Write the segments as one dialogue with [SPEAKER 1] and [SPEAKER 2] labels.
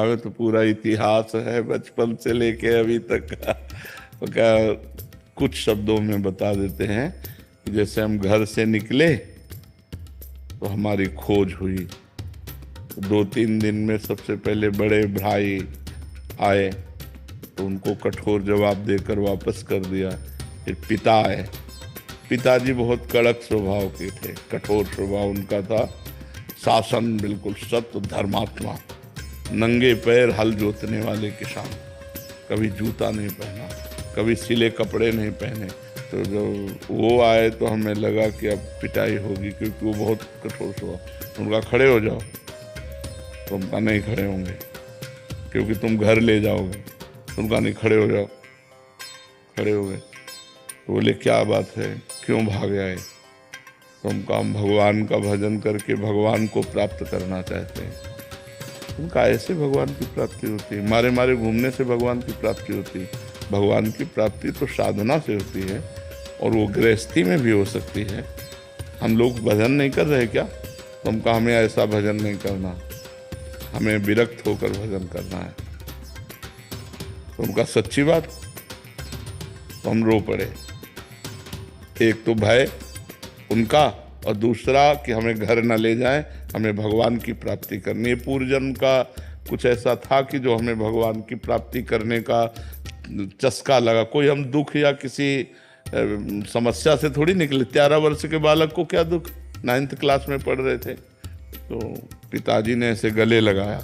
[SPEAKER 1] में तो पूरा इतिहास है बचपन से लेके अभी तक का। तो क्या कुछ शब्दों में बता देते हैं कि जैसे हम घर से निकले तो हमारी खोज हुई। 2-3 दिन में सबसे पहले बड़े भाई आए तो उनको कठोर जवाब देकर वापस कर दिया। फिर पिता आए। पिताजी बहुत कड़क स्वभाव के थे, कठोर स्वभाव उनका था, शासन बिल्कुल सत्य धर्मात्मा, नंगे पैर हल जोतने वाले किसान, कभी जूता नहीं पहना, कभी सिले कपड़े नहीं पहने। तो जब वो आए तो हमें लगा कि अब पिटाई होगी, क्योंकि वो बहुत कठोर स्वभाव। उनका खड़े हो जाओ, तो उनका नहीं खड़े होंगे क्योंकि तुम घर ले जाओगे। उनका नहीं खड़े हो जाओ, खड़े हो गए। तो बोले क्या बात है, क्यों भाग आए? तो हम भगवान का भजन करके भगवान को प्राप्त करना चाहते हैं। उनका ऐसे भगवान की प्राप्ति होती है, मारे मारे घूमने से भगवान की प्राप्ति होती है। भगवान की प्राप्ति तो साधना से होती है, और वो गृहस्थी में भी हो सकती है। हम लोग भजन नहीं कर रहे क्या? तो हम कहा हमें ऐसा भजन नहीं करना, हमें विरक्त होकर भजन करना है। तो उनका सच्ची बात, तो हम रो पड़े। एक तो भय उनका, और दूसरा कि हमें घर न ले जाएं, हमें भगवान की प्राप्ति करनी है। पूर्व जन्म का कुछ ऐसा था कि जो हमें भगवान की प्राप्ति करने का चस्का लगा। कोई हम दुख या किसी समस्या से थोड़ी निकले। 13 वर्ष के बालक को क्या दुख, 9th क्लास में पढ़ रहे थे। तो पिताजी ने ऐसे गले लगाया,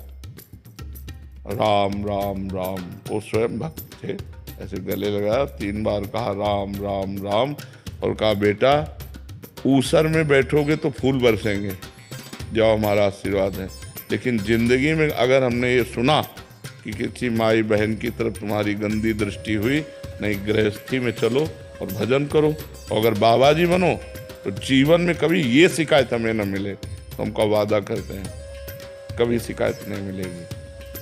[SPEAKER 1] राम राम राम। वो स्वयं भक्त थे, ऐसे गले लगाया, 3 बार कहा राम राम राम, और कहा बेटा ऊसर में बैठोगे तो फूल बरसेंगे, जाओ हमारा आशीर्वाद है। लेकिन जिंदगी में अगर हमने ये सुना कि किसी माई बहन की तरफ तुम्हारी गंदी दृष्टि हुई, नहीं गृहस्थी में चलो और भजन करो, और अगर बाबा जी बनो तो जीवन में कभी ये शिकायत हमें न मिले। तो हमका वादा करते हैं कभी शिकायत नहीं मिलेगी।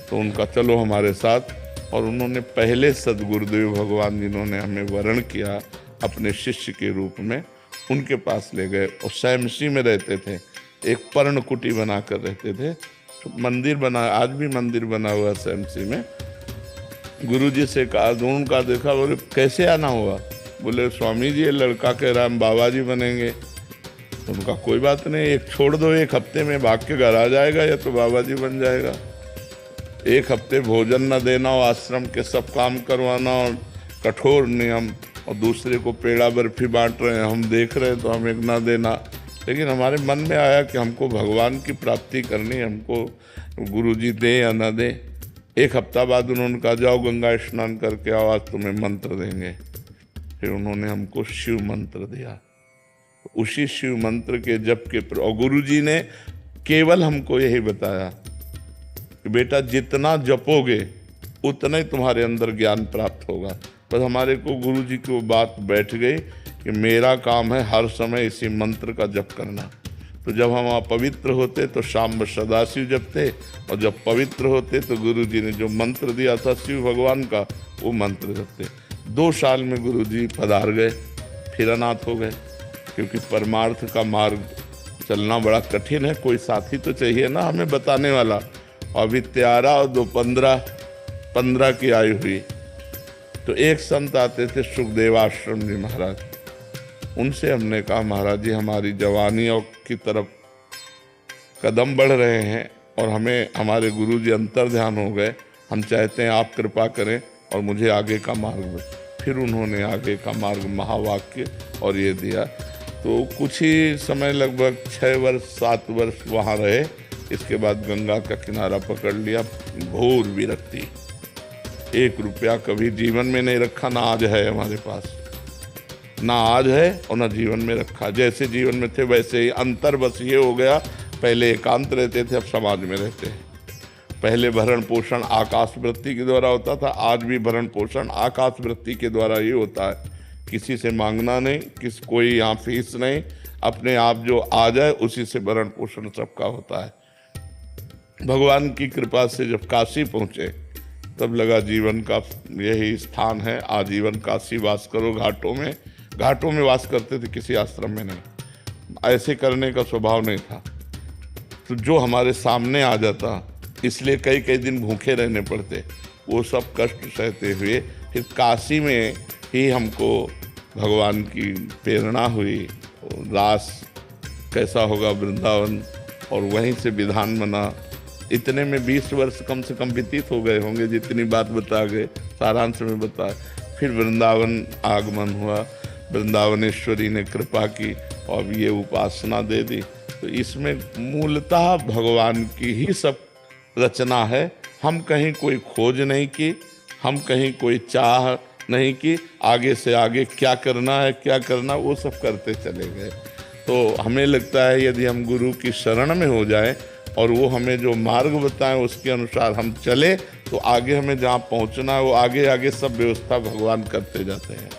[SPEAKER 1] तो उनका चलो हमारे साथ। और उन्होंने पहले सदगुरुदेव भगवान जिन्होंने हमें वर्ण किया अपने शिष्य के रूप में, उनके पास ले गए। और सैमसी में रहते थे, एक पर्णकुटी बना कर रहते थे। तो मंदिर बना, आज भी मंदिर बना हुआ सैमसी में। गुरुजी से कहा, उनका देखा, बोले कैसे आना हुआ? बोले स्वामी जी ये लड़का कह रहा हम बाबा जी बनेंगे। तो उनका कोई बात नहीं, एक छोड़ दो, 1 हफ्ते में भाग के घर आ जाएगा या तो बाबा जी बन जाएगा। 1 हफ्ते भोजन न देना और आश्रम के सब काम करवाना और कठोर नियम, और दूसरे को पेड़ा बर्फी बांट रहे हैं, हम देख रहे हैं तो हमें ना देना। लेकिन हमारे मन में आया कि हमको भगवान की प्राप्ति करनी, हमको गुरुजी दे या ना दे। 1 हफ्ता बाद उन्होंने कहा जाओ गंगा स्नान करके आओ, आज तुम्हें मंत्र देंगे। फिर उन्होंने हमको शिव मंत्र दिया। उसी शिव मंत्र के जप के और गुरुजी ने केवल हमको यही बताया कि बेटा जितना जपोगे उतना ही तुम्हारे अंदर ज्ञान प्राप्त होगा। बस हमारे को गुरुजी की वो बात बैठ गई कि मेरा काम है हर समय इसी मंत्र का जप करना। तो जब हम अपवित्र होते तो शाम सदाशिव जपते, और जब पवित्र होते तो गुरुजी ने जो मंत्र दिया था शिव भगवान का, वो मंत्र जपते। 2 साल में गुरुजी पधार गए, फिर अनाथ हो गए। क्योंकि परमार्थ का मार्ग चलना बड़ा कठिन है, कोई साथी तो चाहिए ना हमें बताने वाला। अभी 13 और 2 15 की आयु हुई तो एक संत आते थे सुखदेव आश्रम जी महाराज। उनसे हमने कहा महाराज जी हमारी जवानी और की तरफ कदम बढ़ रहे हैं और हमें हमारे गुरुजी अंतर ध्यान हो गए, हम चाहते हैं आप कृपा करें और मुझे आगे का मार्ग दें। फिर उन्होंने आगे का मार्ग महावाक्य और ये दिया। तो कुछ ही समय लगभग 6 वर्ष 7 वर्ष वहाँ रहे। इसके बाद गंगा का किनारा पकड़ लिया। घोर विरक्ति, 1 रुपया कभी जीवन में नहीं रखा, ना आज है हमारे पास, ना आज है और ना जीवन में रखा। जैसे जीवन में थे वैसे ही। अंतर बस ये हो गया, पहले एकांत रहते थे, अब समाज में रहते हैं। पहले भरण पोषण आकाश वृत्ति के द्वारा होता था, आज भी भरण पोषण आकाश वृत्ति के द्वारा ही होता है। किसी से मांगना नहीं, कोई यहाँ फीस नहीं, अपने आप जो आ जाए उसी से भरण पोषण सबका होता है। भगवान की कृपा से जब काशी पहुँचे तब लगा जीवन का यही स्थान है, आजीवन काशी वास करो। घाटों में वास करते थे, किसी आश्रम में नहीं। ऐसे करने का स्वभाव नहीं था। तो जो हमारे सामने आ जाता इसलिए कई कई दिन भूखे रहने पड़ते। वो सब कष्ट सहते हुए फिर काशी में ही हमको भगवान की प्रेरणा हुई। रास कैसा होगा वृंदावन, और वहीं से विधान बना। इतने में 20 वर्ष कम से कम व्यतीत हो गए होंगे, जितनी बात बता गए सारांश में बता। फिर वृंदावन आगमन हुआ, वृंदावनेश्वरी ने कृपा की और ये उपासना दे दी। तो इसमें मूलतः भगवान की ही सब रचना है। हम कहीं कोई खोज नहीं की, हम कहीं कोई चाह नहीं की, आगे से आगे क्या करना है क्या करना वो सब करते चले गए। तो हमें लगता है यदि हम गुरु की शरण में हो जाएं और वो हमें जो मार्ग बताएं उसके अनुसार हम चले, तो आगे हमें जहाँ पहुँचना है वो आगे आगे सब व्यवस्था भगवान करते जाते हैं।